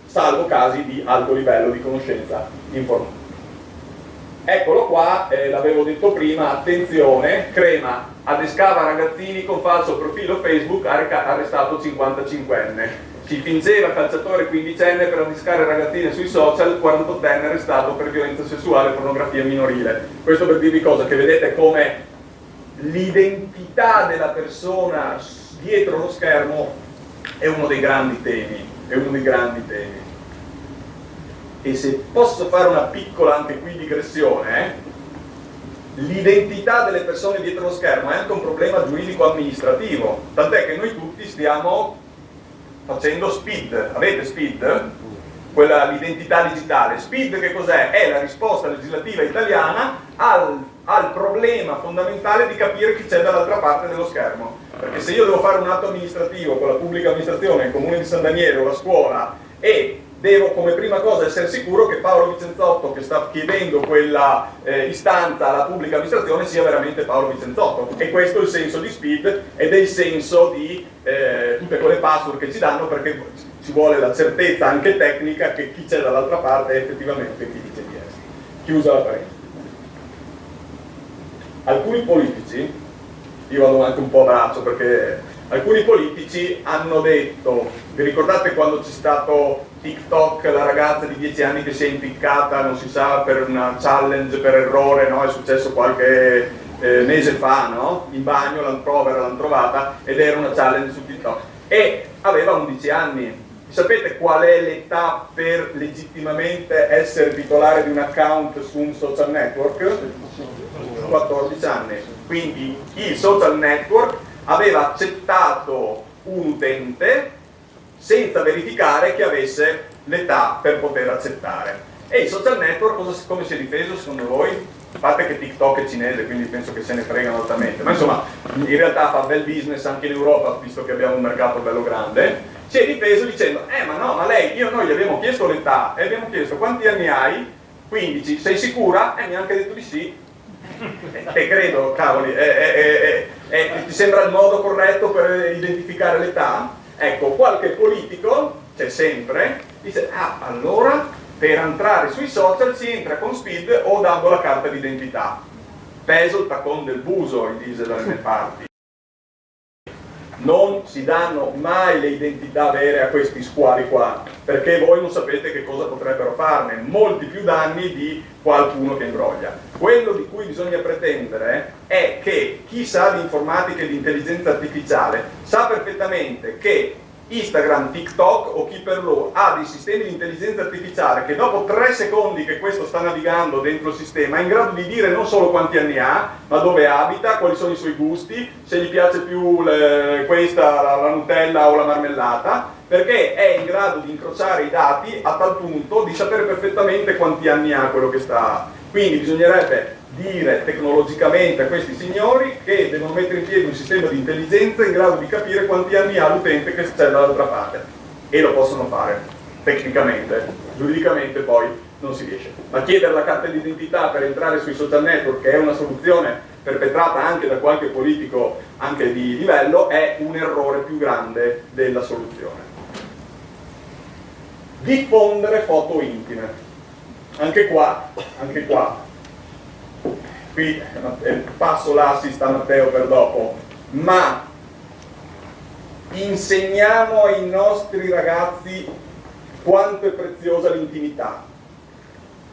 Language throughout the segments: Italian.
salvo casi di alto livello di conoscenza informatica. Eccolo qua, l'avevo detto prima, attenzione, Crema adescava ragazzini con falso profilo Facebook, arrestato 55enne. Si fingeva calciatore quindicenne per adescare ragazzine sui social, 48enne arrestato per violenza sessuale e pornografia minorile. Questo per dirvi cosa, che vedete come l'identità della persona dietro lo schermo è uno dei grandi temi, E se posso fare una piccola anche qui digressione, l'identità delle persone dietro lo schermo è anche un problema giuridico-amministrativo, tant'è che noi tutti stiamo facendo SPID. Avete SPID? L'identità digitale. SPID che cos'è? È la risposta legislativa italiana al problema fondamentale di capire chi c'è dall'altra parte dello schermo. Perché se io devo fare un atto amministrativo con la pubblica amministrazione, il comune di San Daniele o la scuola, e devo come prima cosa essere sicuro che Paolo Vicenzotto, che sta chiedendo quella istanza alla pubblica amministrazione, sia veramente Paolo Vicenzotto. E questo è il senso di SPID ed è il senso di tutte quelle password che ci danno, perché ci vuole la certezza anche tecnica che chi c'è dall'altra parte è effettivamente chi dice di essere. Chiusa la parentesi. Alcuni politici, io vado anche un po' a braccio perché alcuni politici hanno detto, vi ricordate quando c'è stato TikTok, la ragazza di 10 anni che si è impiccata, non si sa, per una challenge, per errore, no? È successo qualche mese fa, no? In bagno, l'hanno trovata ed era una challenge su TikTok. E aveva 11 anni. Sapete qual è l'età per legittimamente essere titolare di un account su un social network? 14 anni. Quindi il social network aveva accettato un utente senza verificare che avesse l'età per poter accettare. E il social network come si è difeso secondo voi? A parte che TikTok è cinese, quindi penso che se ne fregano altamente, ma insomma in realtà fa bel business anche in Europa, visto che abbiamo un mercato bello grande. Si è difeso dicendo, ma no, ma noi gli abbiamo chiesto l'età e abbiamo chiesto quanti anni hai? 15, sei sicura? Mi ha anche detto di sì. E credo, cavoli, ti sembra il modo corretto per identificare l'età? Ecco, qualche politico, c'è sempre, dice, allora per entrare sui social si entra con SPID o dando la carta d'identità. Peso il taccon del buso, dice dalle mie parti. Non si danno mai le identità vere a questi squali qua, perché voi non sapete che cosa potrebbero farne, molti più danni di qualcuno che imbroglia. Quello di cui bisogna pretendere è che chi sa di informatica e di intelligenza artificiale sa perfettamente che Instagram, TikTok o chi per loro ha dei sistemi di intelligenza artificiale che dopo 3 secondi che questo sta navigando dentro il sistema è in grado di dire non solo quanti anni ha, ma dove abita, quali sono i suoi gusti, se gli piace più la Nutella o la marmellata, perché è in grado di incrociare i dati a tal punto di sapere perfettamente quanti anni ha quello che sta. Quindi bisognerebbe dire tecnologicamente a questi signori che devono mettere in piedi un sistema di intelligenza in grado di capire quanti anni ha l'utente che c'è dall'altra parte, e lo possono fare tecnicamente, giuridicamente poi non si riesce. Ma chiedere la carta d'identità per entrare sui social network, che è una soluzione perpetrata anche da qualche politico anche di livello, è un errore più grande della soluzione. Diffondere foto intime, anche qua qui passo l'assist a Matteo per dopo, ma insegniamo ai nostri ragazzi quanto è preziosa l'intimità.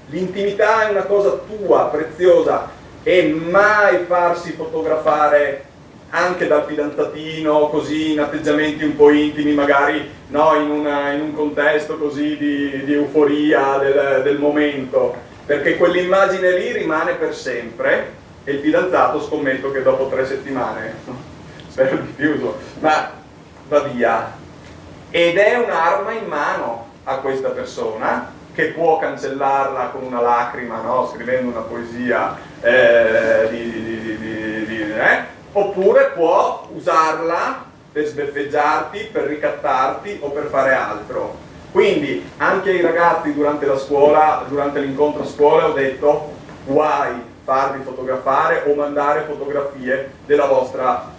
L'intimità è una cosa tua, preziosa, e mai farsi fotografare anche dal fidanzatino, così in atteggiamenti un po' intimi, magari no, in un contesto così di euforia del momento, perché quell'immagine lì rimane per sempre e il fidanzato scommetto che dopo 3 settimane, spero di più, ma va via. Ed è un'arma in mano a questa persona che può cancellarla con una lacrima, no? Scrivendo una poesia oppure può usarla per sbeffeggiarti, per ricattarti o per fare altro. Quindi anche ai ragazzi durante la scuola, durante l'incontro a scuola ho detto guai farvi fotografare o mandare fotografie della vostra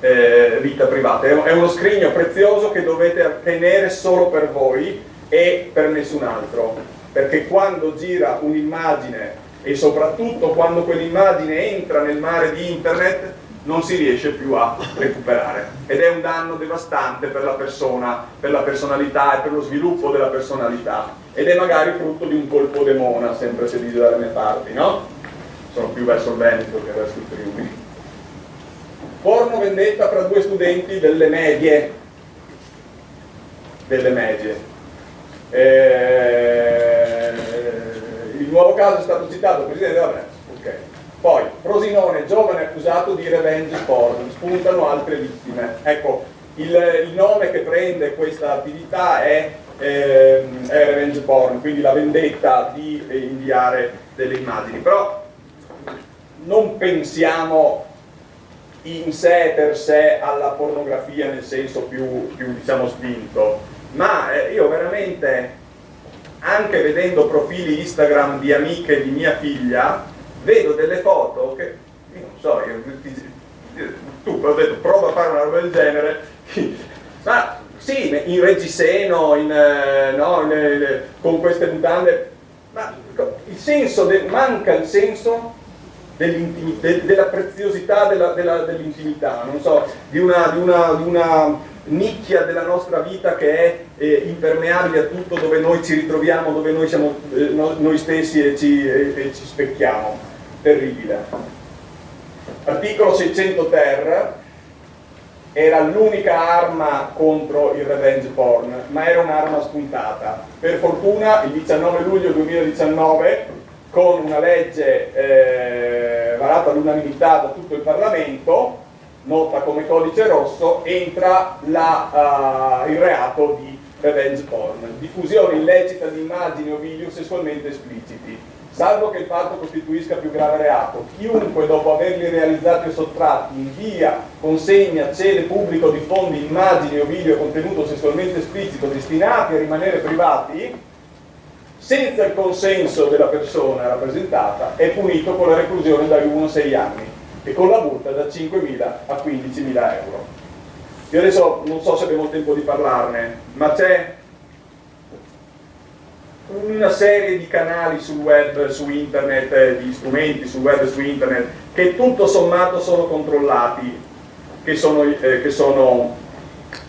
vita privata. È uno scrigno prezioso che dovete tenere solo per voi e per nessun altro, perché quando gira un'immagine e soprattutto quando quell'immagine entra nel mare di internet non si riesce più a recuperare ed è un danno devastante per la persona, per la personalità e per lo sviluppo della personalità, ed è magari frutto di un colpo de mona, sempre se dice dalle mie parti, no? Sono più verso il Veneto che verso il Friuli. Porno vendetta fra due studenti delle medie. Il nuovo caso è stato citato, Presidente, vabbè, ok. Poi, Frosinone, giovane accusato di revenge porn, spuntano altre vittime. Ecco, il nome che prende questa attività è revenge porn, quindi la vendetta di inviare delle immagini. Però non pensiamo in sé per sé alla pornografia nel senso più diciamo spinto, ma io veramente, anche vedendo profili Instagram di amiche di mia figlia, vedo delle foto che, io non so, tu ho detto prova a fare una roba del genere, ma sì, in reggiseno, con queste mutande, ma il senso manca il senso della preziosità dell'intimità, non so, di una nicchia della nostra vita che è impermeabile a tutto, dove noi ci ritroviamo, dove noi siamo noi stessi e ci specchiamo. Terribile. Articolo 600 ter era l'unica arma contro il revenge porn, ma era un'arma spuntata. Per fortuna il 19 luglio 2019, con una legge varata all'unanimità da tutto il Parlamento, nota come codice rosso, entra il reato di revenge porn, diffusione illecita di immagini o video sessualmente espliciti, salvo che il fatto costituisca più grave reato. Chiunque, dopo averli realizzati o sottratti, invia, consegna, cede, pubblica o diffonde immagini o video contenuto sessualmente esplicito destinati a rimanere privati senza il consenso della persona rappresentata, è punito con la reclusione da 1 a 6 anni e con la multa da 5.000 a 15.000 euro. Io adesso non so se abbiamo tempo di parlarne, ma c'è una serie di canali sul web, su internet, di strumenti sul web e su internet, che tutto sommato sono controllati, che sono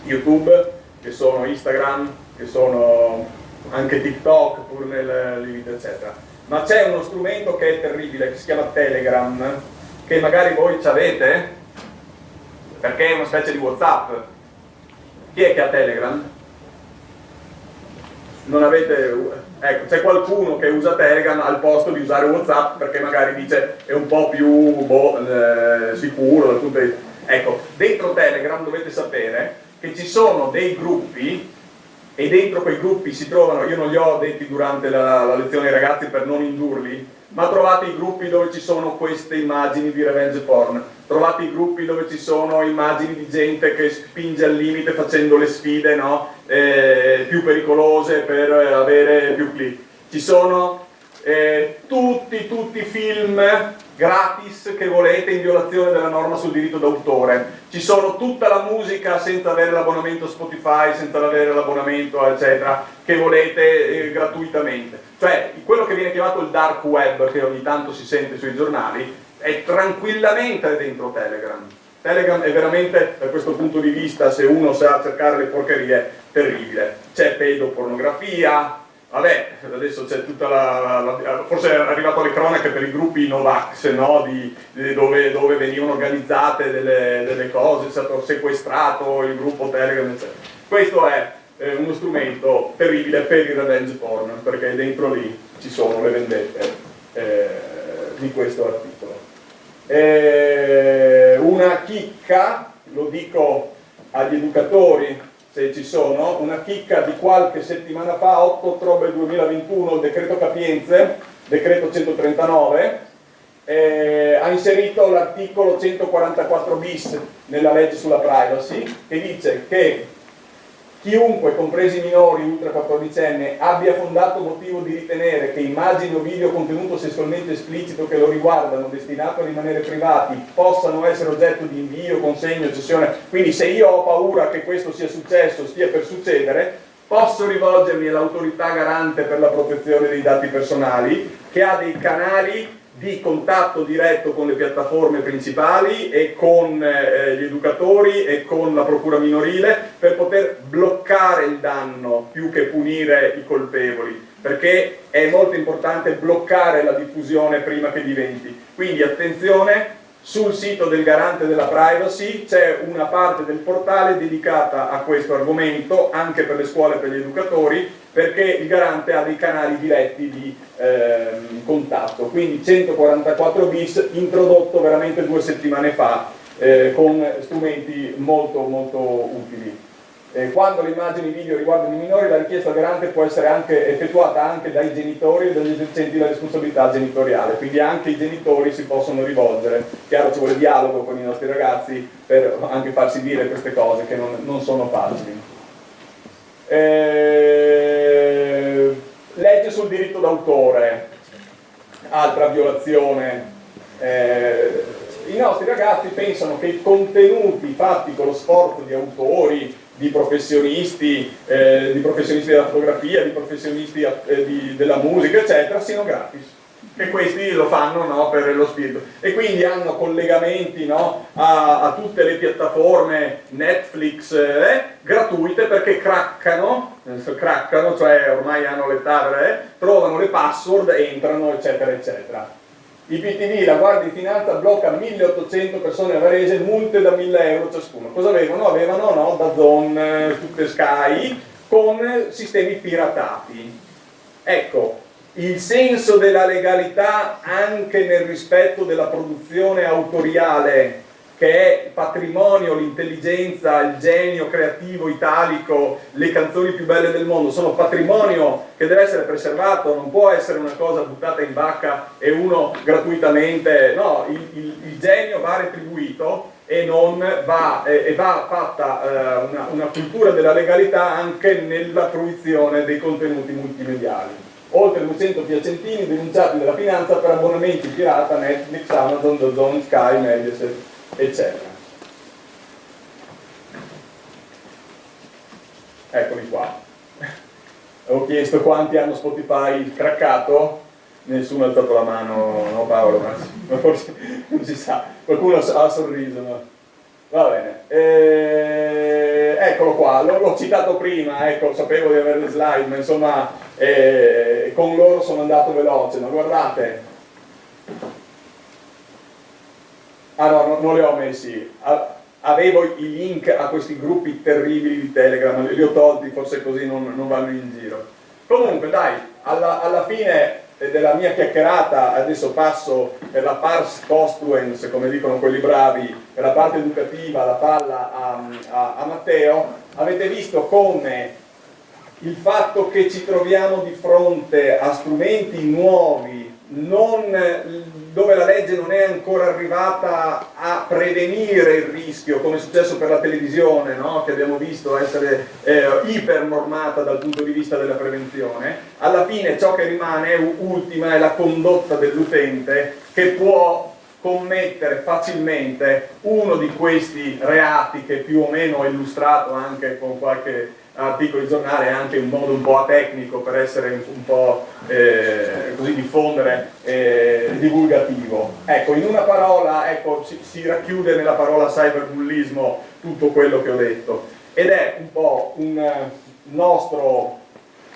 YouTube, che sono Instagram, che sono anche TikTok, pur nel limite, eccetera. Ma c'è uno strumento che è terribile, che si chiama Telegram, che magari voi ci avete, perché è una specie di WhatsApp. Chi è che ha Telegram? Non avete... Ecco, c'è qualcuno che usa Telegram al posto di usare WhatsApp perché magari dice è un po' più sicuro dal punto di vista... Ecco, dentro Telegram dovete sapere che ci sono dei gruppi e dentro quei gruppi si trovano, io non li ho detti durante la lezione ai ragazzi per non indurli, ma trovate i gruppi dove ci sono queste immagini di revenge porn, trovate i gruppi dove ci sono immagini di gente che spinge al limite facendo le sfide, no? Più pericolose per avere più click. Ci sono tutti film gratis che volete in violazione della norma sul diritto d'autore. Ci sono tutta la musica senza avere l'abbonamento Spotify, senza avere l'abbonamento eccetera, che volete gratuitamente. Cioè quello che viene chiamato il dark web, che ogni tanto si sente sui giornali, è tranquillamente dentro Telegram. Telegram è veramente, da questo punto di vista, se uno sa cercare le porcherie, terribile. C'è pedopornografia, vabbè, adesso c'è tutta forse è arrivato alle cronache per i gruppi Novax, no? Dove venivano organizzate delle cose, è stato sequestrato il gruppo Telegram, eccetera. Questo è uno strumento terribile per il revenge porn, perché dentro lì ci sono le vendette di questo articolo. Una chicca, lo dico agli educatori se ci sono, una chicca di qualche settimana fa, 8 ottobre 2021, il decreto Capienze, decreto 139, ha inserito l'articolo 144 bis nella legge sulla privacy, che dice che chiunque, compresi i minori ultra 14enne, abbia fondato motivo di ritenere che immagini o video contenuto sessualmente esplicito che lo riguardano, destinato a rimanere privati, possano essere oggetto di invio, consegno, cessione. Quindi se io ho paura che questo sia successo, stia per succedere, posso rivolgermi all'autorità garante per la protezione dei dati personali, che ha dei canali di contatto diretto con le piattaforme principali e con gli educatori e con la procura minorile per poter bloccare il danno più che punire i colpevoli, perché è molto importante bloccare la diffusione prima che diventi. Quindi attenzione, sul sito del Garante della Privacy c'è una parte del portale dedicata a questo argomento, anche per le scuole e per gli educatori, perché il Garante ha dei canali diretti di contatto. Quindi 144 bis, introdotto veramente 2 settimane fa, con strumenti molto molto utili. Quando le immagini video riguardano i minori, la richiesta al Garante può essere anche effettuata anche dai genitori e dagli esercenti la responsabilità genitoriale, quindi anche i genitori si possono rivolgere. Chiaro, ci vuole dialogo con i nostri ragazzi per anche farsi dire queste cose che non sono facili. Legge sul diritto d'autore, altra violazione. I nostri ragazzi pensano che i contenuti fatti con lo sforzo di autori, di professionisti della fotografia, di professionisti della musica, eccetera, siano gratis. E questi lo fanno, no, per lo spirito. E quindi hanno collegamenti, no, a tutte le piattaforme Netflix gratuite, perché craccano, cioè ormai hanno l'età, trovano le password, entrano, eccetera, eccetera. IPTV, la Guardia di Finanza blocca 1800 persone a Varese, multe da 1000 euro ciascuno. Cosa avevano? Avevano, no, DAZN, tutte Sky, con sistemi piratati. Ecco, il senso della legalità anche nel rispetto della produzione autoriale, che è patrimonio, l'intelligenza, il genio creativo italico, le canzoni più belle del mondo, sono patrimonio che deve essere preservato, non può essere una cosa buttata in vacca e uno gratuitamente, no, il genio va retribuito e non va, e va fatta una cultura della legalità anche nella fruizione dei contenuti multimediali. Oltre 200 piacentini denunciati dalla finanza per abbonamenti pirata, Netflix, Amazon, DAZN, Sky, Mediaset, eccetera. Eccoli qua. Ho chiesto quanti hanno Spotify craccato, nessuno ha alzato la mano, no Paolo, ma forse non si sa, qualcuno ha sorriso, no? Va bene, eccolo qua, l'ho citato prima, ecco, sapevo di avere le slide, ma insomma con loro sono andato veloce, ma guardate. Ah no, non li ho messi, avevo i link a questi gruppi terribili di Telegram, li ho tolti, forse così non vanno in giro. Comunque dai, alla fine della mia chiacchierata, adesso passo per la pars postuens, come dicono quelli bravi, per la parte educativa, la palla a Matteo. Avete visto come il fatto che ci troviamo di fronte a strumenti nuovi, dove la legge non è ancora arrivata a prevenire il rischio, come è successo per la televisione, no? Che abbiamo visto essere ipernormata dal punto di vista della prevenzione, alla fine ciò che rimane ultima è la condotta dell'utente, che può commettere facilmente uno di questi reati che più o meno ho illustrato anche con qualche articolo di giornale, anche in modo un po' atecnico per essere un po' così diffondere, divulgativo. Ecco, in una parola, ecco, si racchiude nella parola cyberbullismo tutto quello che ho detto, ed è un po' un nostro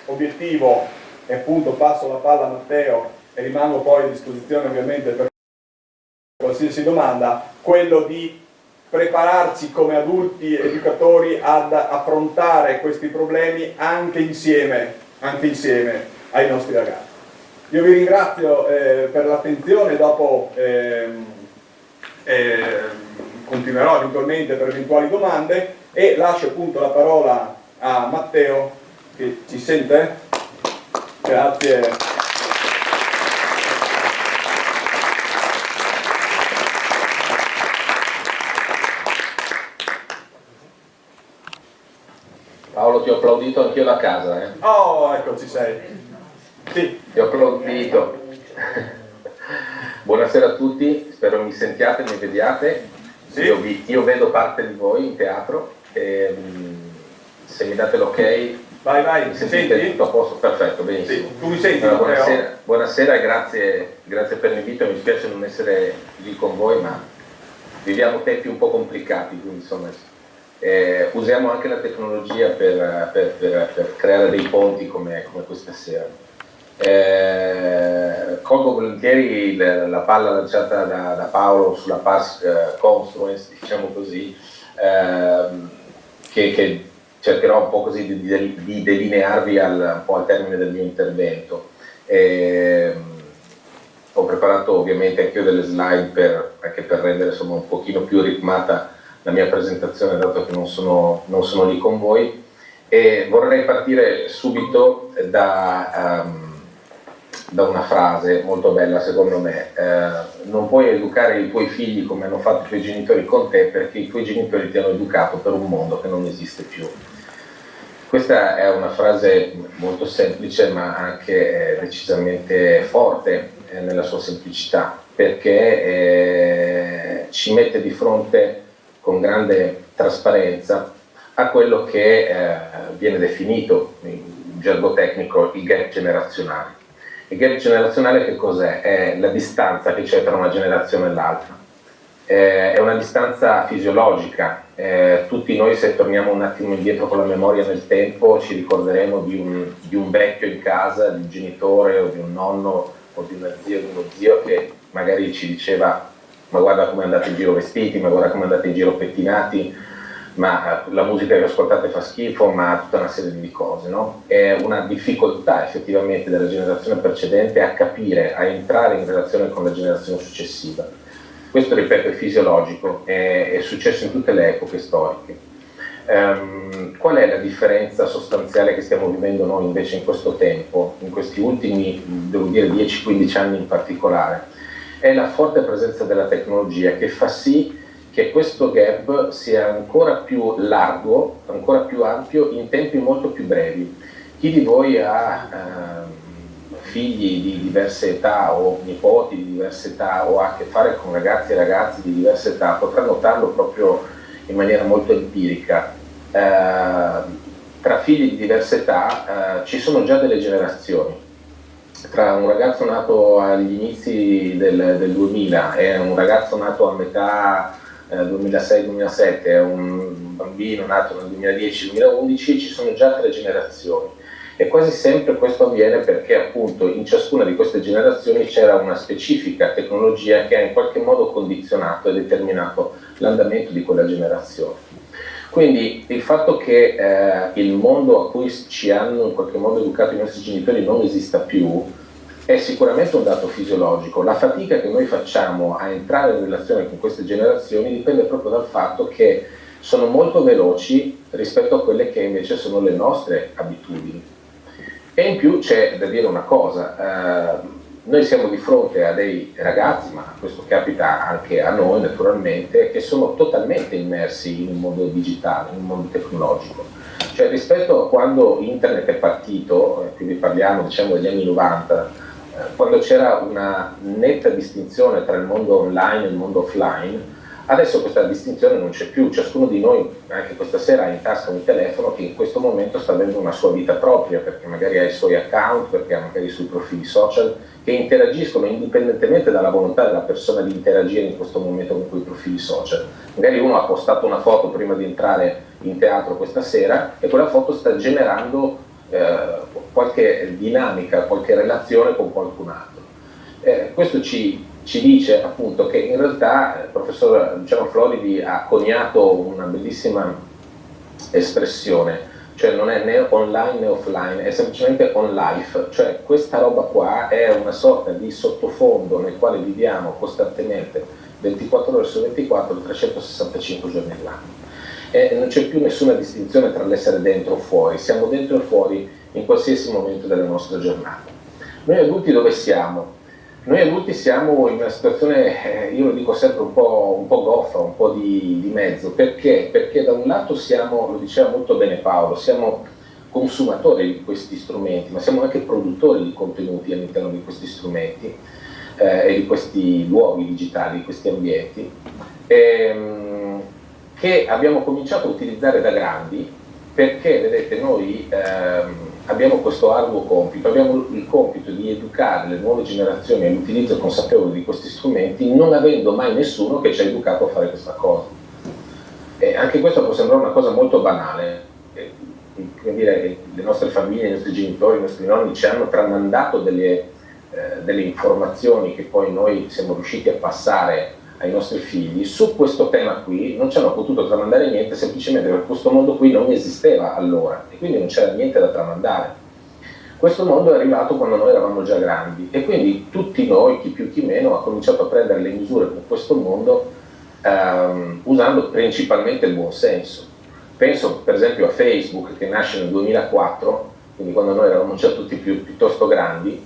obiettivo, e appunto passo la palla a Matteo e rimango poi a disposizione ovviamente per qualsiasi domanda, quello di prepararci come adulti educatori ad affrontare questi problemi anche insieme ai nostri ragazzi. Io vi ringrazio per l'attenzione, dopo continuerò eventualmente per eventuali domande e lascio appunto la parola a Matteo, che ci sente? Grazie. Paolo, ti ho applaudito anch'io da casa. Oh, ecco, ci sei. Sì. Ti ho applaudito. Buonasera a tutti, spero mi sentiate, mi vediate. Sì. Io vedo parte di voi in teatro e se mi date l'ok Vai, Mi mi sentite? senti? Tutto a posto? Perfetto, benissimo. Sì. Tu mi senti, Allora, Matteo? buonasera e grazie per l'invito. Mi spiace non essere lì con voi, ma viviamo tempi un po' complicati, quindi insomma usiamo anche la tecnologia per creare dei ponti come questa sera. Colgo volentieri la palla lanciata da Paolo sulla Pars Construence, diciamo così, che cercherò un po' così di delinearvi un po' al termine del mio intervento. Ho preparato ovviamente anche io delle slide anche per rendere insomma un pochino più ritmata la mia presentazione, dato che non sono lì con voi, e vorrei partire subito da una frase molto bella secondo me. Non puoi educare i tuoi figli come hanno fatto i tuoi genitori con te, perché i tuoi genitori ti hanno educato per un mondo che non esiste più. Questa è una frase molto semplice ma anche decisamente forte nella sua semplicità, perché ci mette di fronte con grande trasparenza a quello che viene definito in gergo tecnico il gap generazionale. Il gap generazionale che cos'è? È la distanza che c'è tra una generazione e l'altra. È una distanza fisiologica. Tutti noi, se torniamo un attimo indietro con la memoria nel tempo, ci ricorderemo di un vecchio in casa, di un genitore o di un nonno o di una zia o di uno zio che magari ci diceva: ma guarda come andate in giro vestiti, ma guarda come andate in giro pettinati, ma la musica che ascoltate fa schifo, ma tutta una serie di cose, no? È una difficoltà effettivamente della generazione precedente a capire, a entrare in relazione con la generazione successiva. Questo, ripeto, è fisiologico, è successo in tutte le epoche storiche. Qual è la differenza sostanziale che stiamo vivendo noi invece in questo tempo, in questi ultimi, devo dire, 10-15 anni in particolare? È la forte presenza della tecnologia che fa sì che questo gap sia ancora più largo, ancora più ampio, in tempi molto più brevi. Chi di voi ha figli di diverse età o nipoti di diverse età o ha a che fare con ragazzi e ragazze di diverse età potrà notarlo proprio in maniera molto empirica. Tra figli di diverse età ci sono già delle generazioni. Tra un ragazzo nato agli inizi del 2000 e un ragazzo nato a metà 2006-2007 e un bambino nato nel 2010-2011 ci sono già 3 generazioni. E quasi sempre questo avviene perché appunto in ciascuna di queste generazioni c'era una specifica tecnologia che ha in qualche modo condizionato e determinato l'andamento di quella generazione. Quindi il fatto che il mondo a cui ci hanno in qualche modo educato i nostri genitori non esista più è sicuramente un dato fisiologico. La fatica che noi facciamo a entrare in relazione con queste generazioni dipende proprio dal fatto che sono molto veloci rispetto a quelle che invece sono le nostre abitudini. E in più c'è da dire una cosa, noi siamo di fronte a dei ragazzi, ma questo capita anche a noi naturalmente, che sono totalmente immersi in un mondo digitale, in un mondo tecnologico. Cioè rispetto a quando internet è partito, quindi parliamo diciamo degli anni 90, quando c'era una netta distinzione tra il mondo online e il mondo offline, adesso questa distinzione non c'è più. Ciascuno di noi, anche questa sera, ha in tasca un telefono che in questo momento sta avendo una sua vita propria, perché magari ha i suoi account, perché ha magari i suoi profili social, che interagiscono indipendentemente dalla volontà della persona di interagire in questo momento con quei profili social. Magari uno ha postato una foto prima di entrare in teatro questa sera e quella foto sta generando qualche dinamica, qualche relazione con qualcun altro. Questo ci dice appunto che in realtà il professor Luciano Floridi ha coniato una bellissima espressione, cioè non è né online né offline, è semplicemente on life, cioè questa roba qua è una sorta di sottofondo nel quale viviamo costantemente 24 ore su 24, 365 giorni all'anno. E non c'è più nessuna distinzione tra l'essere dentro o fuori, siamo dentro e fuori in qualsiasi momento della nostra giornata. Noi adulti dove siamo? Noi adulti siamo in una situazione, io lo dico sempre, un po' goffa, un po' di mezzo. Perché? Perché da un lato siamo, lo diceva molto bene Paolo, siamo consumatori di questi strumenti, ma siamo anche produttori di contenuti all'interno di questi strumenti e di questi luoghi digitali, di questi ambienti, che abbiamo cominciato a utilizzare da grandi perché vedete noi abbiamo questo arduo compito, abbiamo il compito di educare le nuove generazioni all'utilizzo consapevole di questi strumenti, non avendo mai nessuno che ci ha educato a fare questa cosa. E anche questo può sembrare una cosa molto banale, come dire, le nostre famiglie, i nostri genitori, i nostri nonni ci hanno tramandato delle informazioni che poi noi siamo riusciti a passare ai nostri figli. Su questo tema qui non ci hanno potuto tramandare niente, semplicemente perché questo mondo qui non esisteva allora e quindi non c'era niente da tramandare. Questo mondo è arrivato quando noi eravamo già grandi e quindi tutti noi, chi più chi meno, ha cominciato a prendere le misure per questo mondo usando principalmente il buon senso. Penso per esempio a Facebook, che nasce nel 2004, quindi quando noi eravamo già tutti piuttosto grandi.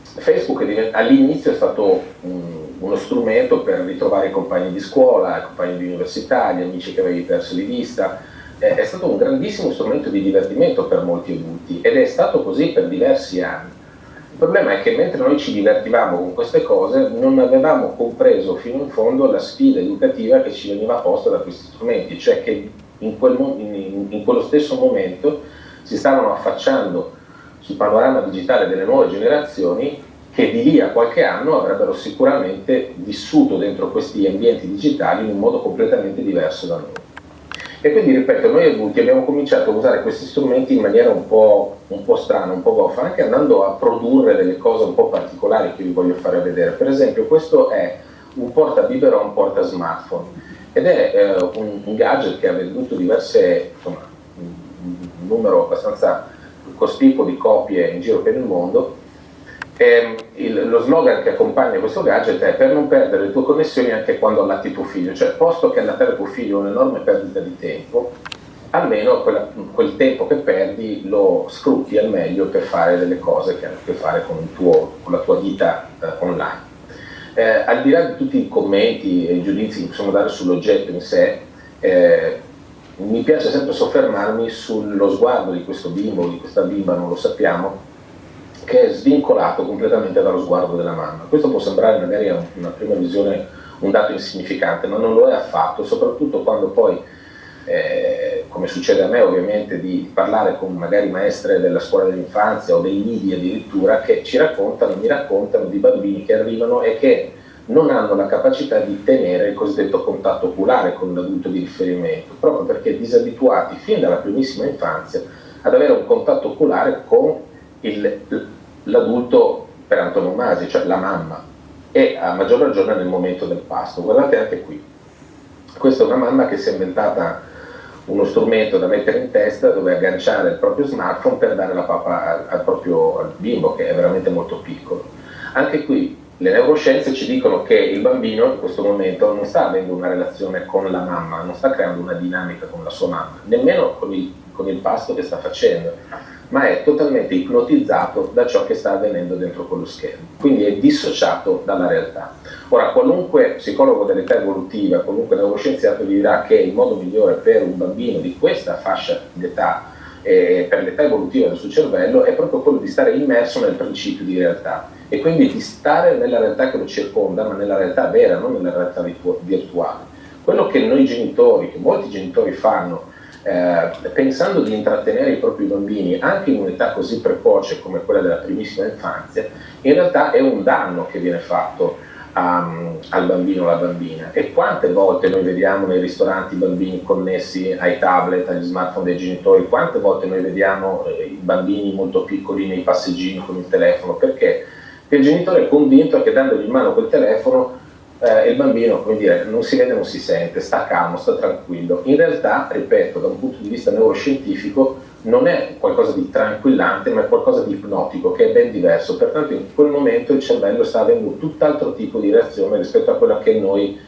Facebook all'inizio è stato uno strumento per ritrovare i compagni di scuola, i compagni di università, gli amici che avevi perso di vista. È stato un grandissimo strumento di divertimento per molti adulti ed è stato così per diversi anni. Il problema è che mentre noi ci divertivamo con queste cose non avevamo compreso fino in fondo la sfida educativa che ci veniva posta da questi strumenti, cioè che in quello stesso momento si stavano affacciando sul panorama digitale delle nuove generazioni che di lì a qualche anno avrebbero sicuramente vissuto dentro questi ambienti digitali in un modo completamente diverso da noi. E quindi, ripeto, noi adulti abbiamo cominciato a usare questi strumenti in maniera un po' strana, un po' goffa, anche andando a produrre delle cose un po' particolari che vi voglio fare vedere. Per esempio, questo è un portabiberon porta smartphone ed è un gadget che ha venduto diverse, insomma, un numero abbastanza cospicuo di copie in giro per il mondo. Lo slogan che accompagna questo gadget è: per non perdere le tue connessioni anche quando allatti tuo figlio, cioè posto che allattare tuo figlio è un'enorme perdita di tempo, almeno quel tempo che perdi lo sfrutti al meglio per fare delle cose che hanno a che fare con la tua vita online. Al di là di tutti i commenti e i giudizi che possiamo dare sull'oggetto in sé, mi piace sempre soffermarmi sullo sguardo di questo bimbo o di questa bimba, non lo sappiamo, che è svincolato completamente dallo sguardo della mamma. Questo può sembrare magari a una prima visione un dato insignificante, ma non lo è affatto, soprattutto quando poi, come succede a me ovviamente, di parlare con magari maestre della scuola dell'infanzia o dei nidi addirittura, che mi raccontano di bambini che arrivano e che non hanno la capacità di tenere il cosiddetto contatto oculare con un adulto di riferimento, proprio perché disabituati fin dalla primissima infanzia ad avere un contatto oculare con l'adulto per antonomasia, cioè la mamma, e a maggior ragione nel momento del pasto. Guardate anche qui, questa è una mamma che si è inventata uno strumento da mettere in testa dove agganciare il proprio smartphone per dare la pappa al bimbo, che è veramente molto piccolo. Anche qui le neuroscienze ci dicono che il bambino in questo momento non sta avendo una relazione con la mamma, non sta creando una dinamica con la sua mamma, nemmeno con il pasto che sta facendo, ma è totalmente ipnotizzato da ciò che sta avvenendo dentro quello schermo, quindi è dissociato dalla realtà. Ora, qualunque psicologo dell'età evolutiva, qualunque neuroscienziato vi dirà che il modo migliore per un bambino di questa fascia d'età per l'età evolutiva del suo cervello è proprio quello di stare immerso nel principio di realtà e quindi di stare nella realtà che lo circonda, ma nella realtà vera, non nella realtà virtuale. Quello che noi genitori, che molti genitori fanno, pensando di intrattenere i propri bambini anche in un'età così precoce come quella della primissima infanzia, in realtà è un danno che viene fatto al bambino o alla bambina. E quante volte noi vediamo nei ristoranti bambini connessi ai tablet, agli smartphone dei genitori, quante volte noi vediamo i bambini molto piccoli nei passeggini con il telefono, perché il genitore è convinto che dandogli in mano quel telefono il bambino, come dire, non si vede, non si sente, sta calmo, sta tranquillo. In realtà, ripeto, da un punto di vista neuroscientifico non è qualcosa di tranquillante, ma è qualcosa di ipnotico, che è ben diverso. Pertanto in quel momento il cervello sta avendo tutt'altro tipo di reazione rispetto a quella che noi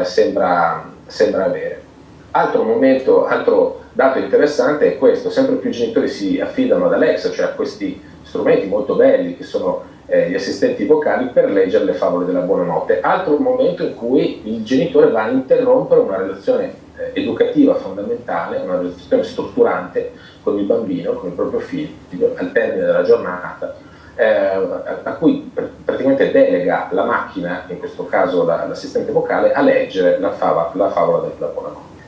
sembra avere. Altro dato interessante è questo: sempre più genitori si affidano ad Alexa, cioè a questi strumenti molto belli che sono gli assistenti vocali, per leggere le favole della buonanotte. Altro momento in cui il genitore va a interrompere una relazione educativa fondamentale, una relazione strutturante con il bambino, con il proprio figlio, al termine della giornata, a cui praticamente delega la macchina, in questo caso l'assistente vocale, a leggere la favola della buonanotte.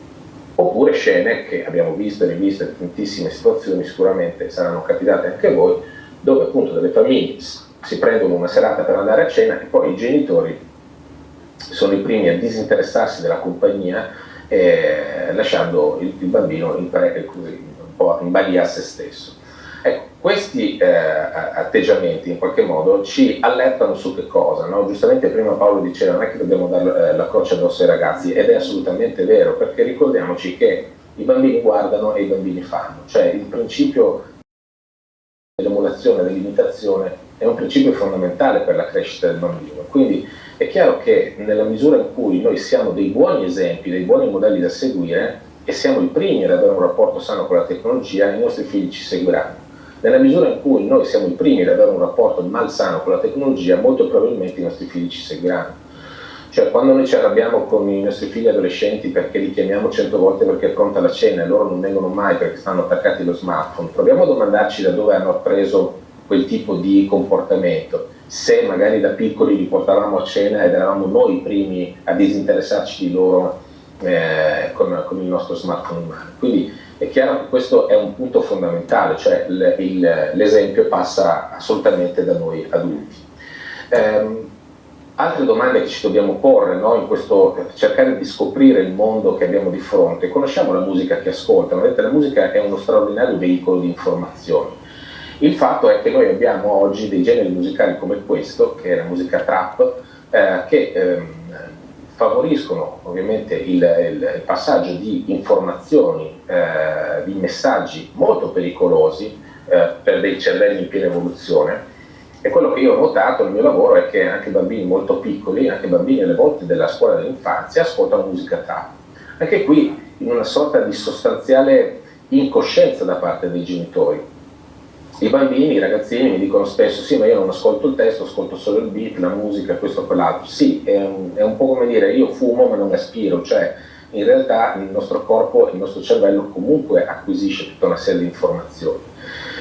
Oppure scene che abbiamo visto e rivisto in tantissime situazioni, sicuramente saranno capitate anche a voi, dove appunto delle famiglie si prendono una serata per andare a cena e poi i genitori sono i primi a disinteressarsi della compagnia, lasciando il bambino un po' in balia a se stesso. Ecco, questi atteggiamenti in qualche modo ci allertano su che cosa, no? Giustamente prima Paolo diceva non è che dobbiamo dare la croce addosso ai ragazzi, ed è assolutamente vero, perché ricordiamoci che i bambini guardano e i bambini fanno, cioè il principio dell'emulazione, dell'imitazione è un principio fondamentale per la crescita del bambino. Quindi è chiaro che nella misura in cui noi siamo dei buoni esempi, dei buoni modelli da seguire e siamo i primi ad avere un rapporto sano con la tecnologia, i nostri figli ci seguiranno. Nella misura in cui noi siamo i primi ad avere un rapporto malsano con la tecnologia, molto probabilmente i nostri figli ci seguiranno. Cioè, quando noi ci arrabbiamo con i nostri figli adolescenti perché li chiamiamo 100 volte perché è pronta la cena e loro non vengono mai perché stanno attaccati allo smartphone, proviamo a domandarci da dove hanno appreso quel tipo di comportamento, se magari da piccoli li portavamo a cena ed eravamo noi i primi a disinteressarci di loro con il nostro smartphone in mano. Quindi è chiaro che questo è un punto fondamentale, cioè l'esempio passa assolutamente da noi adulti. Altre domande che ci dobbiamo porre, no, in questo cercare di scoprire il mondo che abbiamo di fronte. Conosciamo la musica che ascoltano, vedete, la musica è uno straordinario veicolo di informazioni. Il fatto è che noi abbiamo oggi dei generi musicali come questo, che è la musica trap, che favoriscono ovviamente il passaggio di informazioni, di messaggi molto pericolosi per dei cervelli in piena evoluzione. E quello che io ho notato nel mio lavoro è che anche bambini molto piccoli, anche bambini alle volte della scuola dell'infanzia, ascoltano musica trap. Anche qui in una sorta di sostanziale incoscienza da parte dei genitori. I bambini, i ragazzini mi dicono spesso sì, ma io non ascolto il testo, ascolto solo il beat, la musica, questo o quell'altro. Sì, è un po' come dire io fumo ma non aspiro, cioè in realtà il nostro corpo, il nostro cervello comunque acquisisce tutta una serie di informazioni.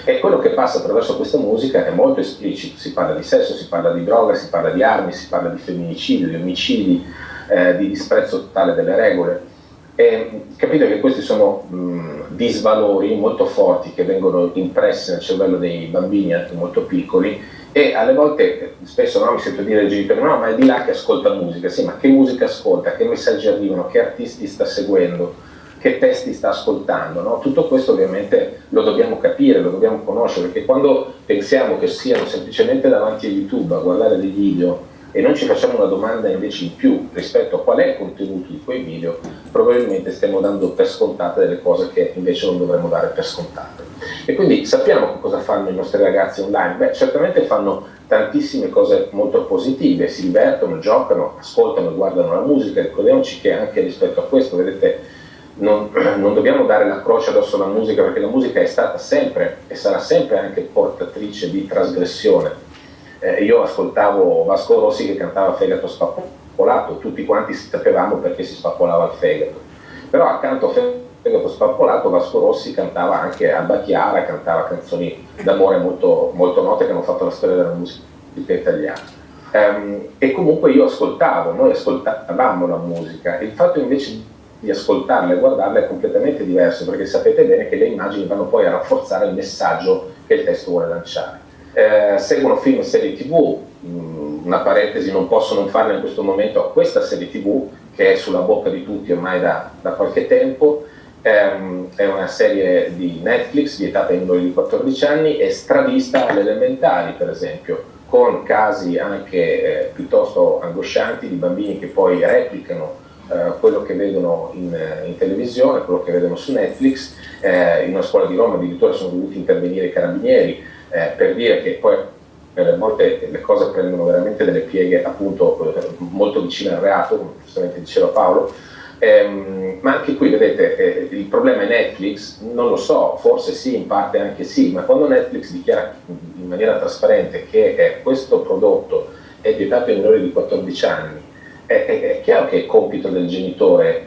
E quello che passa attraverso questa musica è molto esplicito, si parla di sesso, si parla di droga, si parla di armi, si parla di femminicidio, di omicidi, di disprezzo totale delle regole. E capite che questi sono disvalori molto forti che vengono impressi nel cervello dei bambini anche molto piccoli, e alle volte spesso mi sento dire ai genitori no, ma è di là che ascolta musica. Sì, ma che musica ascolta, che messaggi arrivano, che artisti sta seguendo, che testi sta ascoltando, no? Tutto questo ovviamente lo dobbiamo capire, lo dobbiamo conoscere, perché quando pensiamo che siano semplicemente davanti a YouTube a guardare dei video e non ci facciamo una domanda invece in più rispetto a qual è il contenuto di quei video, probabilmente stiamo dando per scontate delle cose che invece non dovremmo dare per scontate. E quindi sappiamo cosa fanno i nostri ragazzi online? Beh, certamente fanno tantissime cose molto positive, si divertono, giocano, ascoltano e guardano la musica. Ricordiamoci che anche rispetto a questo, vedete, non dobbiamo dare la croce addosso alla musica, perché la musica è stata sempre e sarà sempre anche portatrice di trasgressione. Io ascoltavo Vasco Rossi che cantava Fegato spappolato, tutti quanti sapevamo perché si spappolava il fegato, però accanto a Fegato spappolato Vasco Rossi cantava anche Alba Chiara, cantava canzoni d'amore molto, molto note che hanno fatto la storia della musica italiana. E comunque noi ascoltavamo la musica. Il fatto invece di ascoltarla e guardarla è completamente diverso, perché sapete bene che le immagini vanno poi a rafforzare il messaggio che il testo vuole lanciare. Seguono film e serie tv, una parentesi non posso non farla in questo momento a questa serie tv che è sulla bocca di tutti ormai da qualche tempo. È una serie di Netflix vietata ai minori di 14 anni e stravista alle elementari, per esempio, con casi anche piuttosto angoscianti di bambini che poi replicano quello che vedono in televisione, quello che vedono su Netflix. In una scuola di Roma addirittura sono dovuti intervenire i carabinieri per dire che poi a volte le cose prendono veramente delle pieghe appunto molto vicine al reato, come giustamente diceva Paolo. Ma anche qui vedete il problema è Netflix, non lo so, forse sì, in parte anche sì, ma quando Netflix dichiara in maniera trasparente che questo prodotto è vietato ai minori di 14 anni, è chiaro che è compito del genitore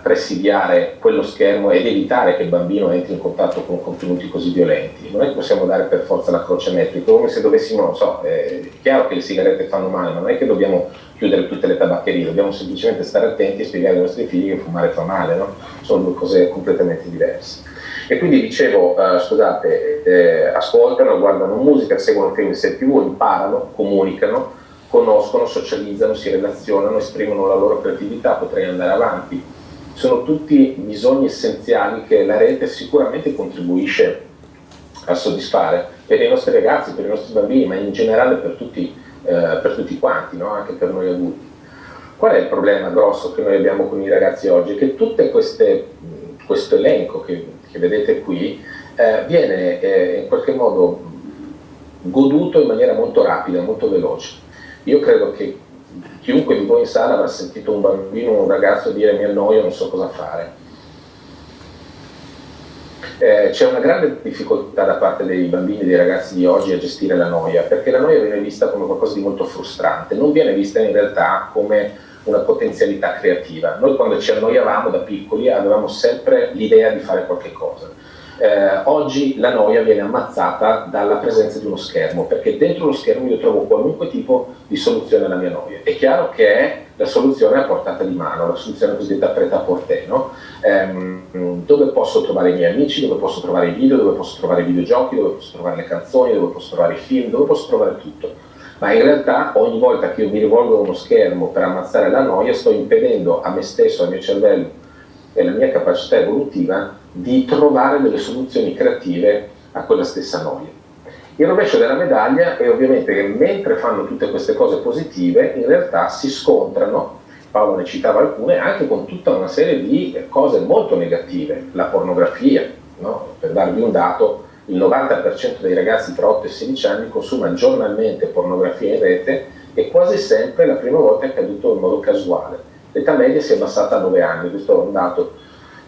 presidiare quello schermo ed evitare che il bambino entri in contatto con contenuti così violenti. Non è che possiamo dare per forza la croce metrica, come se dovessimo, non so, è chiaro che le sigarette fanno male, ma non è che dobbiamo chiudere tutte le tabaccherie, dobbiamo semplicemente stare attenti e spiegare ai nostri figli che fumare fa male, no? Sono due cose completamente diverse. E quindi dicevo, ascoltano, guardano musica, seguono film e serie TV, imparano, comunicano, conoscono, socializzano, si relazionano, esprimono la loro creatività, potrei andare avanti. Sono tutti bisogni essenziali che la rete sicuramente contribuisce a soddisfare per i nostri ragazzi, per i nostri bambini, ma in generale per tutti quanti, no? Anche per noi adulti. Qual è il problema grosso che noi abbiamo con i ragazzi oggi? Che tutto questo elenco che vedete qui viene in qualche modo goduto in maniera molto rapida, molto veloce. Io credo che chiunque di voi in sala avrà sentito un bambino o un ragazzo dire mi annoio, non so cosa fare. C'è una grande difficoltà da parte dei bambini e dei ragazzi di oggi a gestire la noia, perché la noia viene vista come qualcosa di molto frustrante, non viene vista in realtà come una potenzialità creativa. Noi quando ci annoiavamo da piccoli avevamo sempre l'idea di fare qualche cosa. Oggi la noia viene ammazzata dalla presenza di uno schermo, perché dentro lo schermo io trovo qualunque tipo di soluzione alla mia noia. È chiaro che è la soluzione a portata di mano, la soluzione cosiddetta prêt-à-porter, no? Dove posso trovare i miei amici, dove posso trovare i video, dove posso trovare i videogiochi, dove posso trovare le canzoni, dove posso trovare i film, dove posso trovare tutto. Ma in realtà ogni volta che io mi rivolgo a uno schermo per ammazzare la noia sto impedendo a me stesso, al mio cervello e alla mia capacità evolutiva di trovare delle soluzioni creative a quella stessa noia. Il rovescio della medaglia è ovviamente che mentre fanno tutte queste cose positive, in realtà si scontrano, Paolo ne citava alcune, anche con tutta una serie di cose molto negative. La pornografia, no? Per darvi un dato, il 90% dei ragazzi tra 8 e 16 anni consuma giornalmente pornografia in rete e quasi sempre la prima volta è accaduto in modo casuale. L'età media si è abbassata a 9 anni, questo è un dato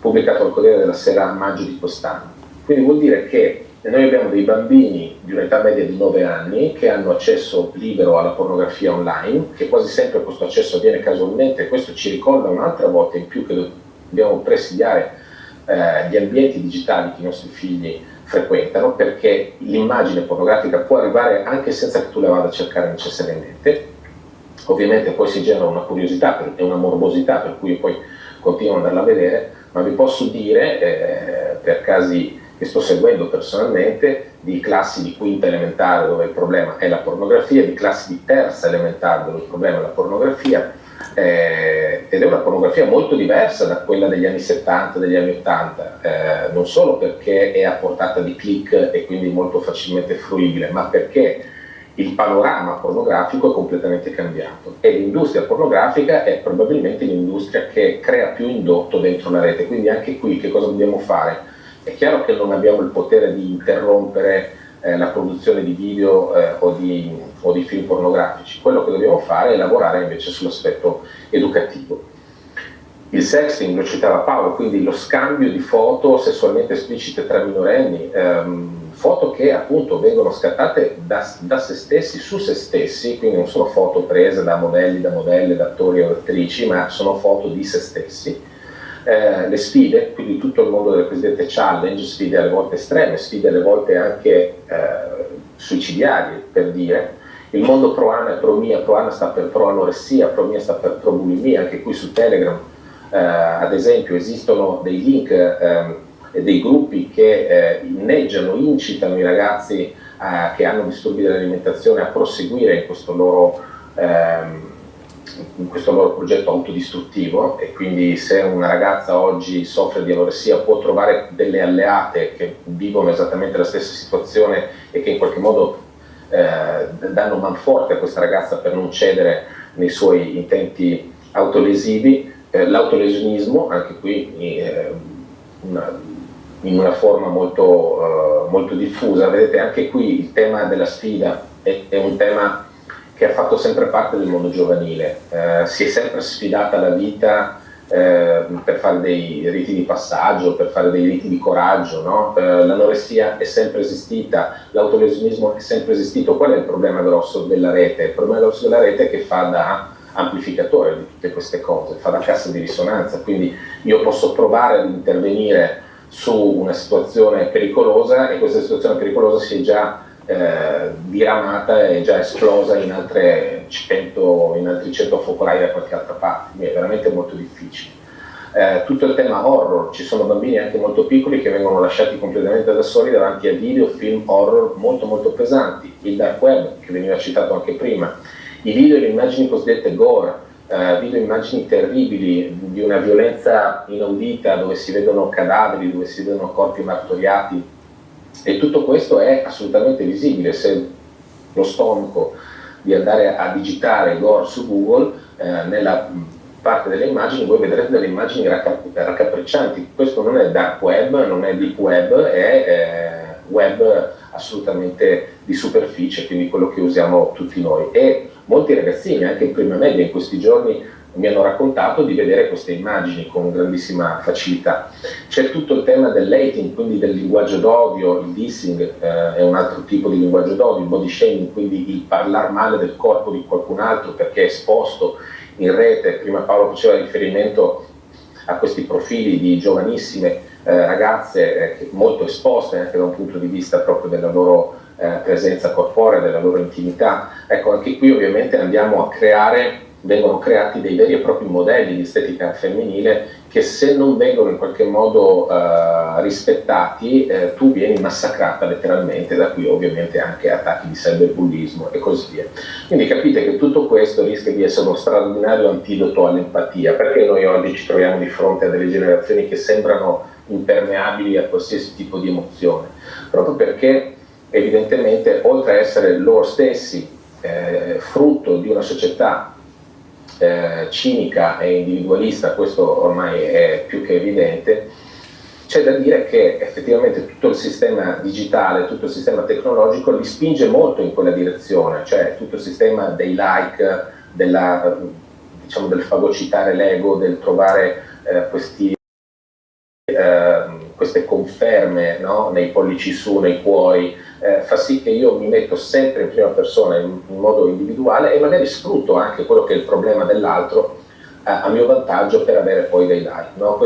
pubblicato al Corriere della Sera a maggio di quest'anno. Quindi vuol dire che noi abbiamo dei bambini di un'età media di 9 anni che hanno accesso libero alla pornografia online, che quasi sempre questo accesso avviene casualmente, e questo ci ricorda un'altra volta in più che dobbiamo presidiare gli ambienti digitali che i nostri figli frequentano, perché l'immagine pornografica può arrivare anche senza che tu la vada a cercare necessariamente. Ovviamente poi si genera una curiosità e una morbosità per cui poi continuo ad andarla a vedere, ma vi posso dire, per casi che sto seguendo personalmente, di classi di quinta elementare dove il problema è la pornografia, di classi di terza elementare dove il problema è la pornografia, ed è una pornografia molto diversa da quella degli anni 70, degli anni 80, non solo perché è a portata di click e quindi molto facilmente fruibile, ma perché il panorama pornografico è completamente cambiato e l'industria pornografica è probabilmente l'industria che crea più indotto dentro la rete, quindi anche qui che cosa dobbiamo fare? È chiaro che non abbiamo il potere di interrompere la produzione di video o di film pornografici, quello che dobbiamo fare è lavorare invece sull'aspetto educativo. Il sexting lo citava Paolo, quindi lo scambio di foto sessualmente esplicite tra minorenni, foto che appunto vengono scattate da se stessi, su se stessi, quindi non sono foto prese da modelli, da modelle, da attori o attrici, ma sono foto di se stessi. Le sfide, quindi tutto il mondo delle cosiddette challenge, sfide alle volte estreme, sfide alle volte anche suicidiarie, per dire. Il mondo pro-ana e pro-mia, pro-ana sta per pro-anoressia, pro-mia sta per pro-bulimia, anche qui su Telegram, ad esempio, esistono dei link e dei gruppi che inneggiano, incitano i ragazzi che hanno disturbi dell'alimentazione a proseguire in questo loro progetto autodistruttivo, e quindi se una ragazza oggi soffre di anoressia può trovare delle alleate che vivono esattamente la stessa situazione e che in qualche modo danno manforte a questa ragazza per non cedere nei suoi intenti autolesivi. L'autolesionismo, anche qui in una forma molto diffusa, vedete anche qui il tema della sfida è un tema che ha fatto sempre parte del mondo giovanile, si è sempre sfidata la vita per fare dei riti di passaggio, per fare dei riti di coraggio, no? L'anoressia è sempre esistita, l'autolesionismo è sempre esistito. Qual è il problema grosso della rete? Il problema grosso della rete è che fa da amplificatore di tutte queste cose, fa da cassa di risonanza, quindi io posso provare ad intervenire su una situazione pericolosa e questa situazione pericolosa si è già diramata e già esplosa in altri 100 focolai da qualche altra parte, quindi è veramente molto difficile. Tutto il tema horror, ci sono bambini anche molto piccoli che vengono lasciati completamente da soli davanti a video, film horror molto molto pesanti, il dark web che veniva citato anche prima, i video e le immagini cosiddette gore, video e immagini terribili di una violenza inaudita dove si vedono cadaveri, dove si vedono corpi martoriati, e tutto questo è assolutamente visibile. Se lo stomaco di andare a digitare gore su Google, nella parte delle immagini voi vedrete delle immagini raccapriccianti. Questo non è dark web, non è deep web, è web assolutamente di superficie, quindi quello che usiamo tutti noi. E molti ragazzini, anche in prima media, in questi giorni mi hanno raccontato di vedere queste immagini con grandissima facilità. C'è tutto il tema dell'hating, quindi del linguaggio d'odio, il dissing è un altro tipo di linguaggio d'odio, il body shaming, quindi il parlare male del corpo di qualcun altro perché è esposto in rete. Prima Paolo faceva riferimento a questi profili di giovanissime ragazze molto esposte anche da un punto di vista proprio della loro presenza corporea, della loro intimità. Ecco, anche qui ovviamente vengono creati dei veri e propri modelli di estetica femminile che, se non vengono in qualche modo rispettati, tu vieni massacrata letteralmente, da qui ovviamente anche attacchi di cyberbullismo e così via. Quindi capite che tutto questo rischia di essere uno straordinario antidoto all'empatia, perché noi oggi ci troviamo di fronte a delle generazioni che sembrano impermeabili a qualsiasi tipo di emozione, proprio perché evidentemente, oltre a essere loro stessi frutto di una società cinica e individualista, questo ormai è più che evidente, c'è da dire che effettivamente tutto il sistema digitale, tutto il sistema tecnologico li spinge molto in quella direzione, cioè tutto il sistema dei like, del fagocitare l'ego, del trovare queste conferme, no? Nei pollici su, nei cuori, fa sì che io mi metto sempre in prima persona in modo individuale e magari sfrutto anche quello che è il problema dell'altro a mio vantaggio per avere poi dei like, no?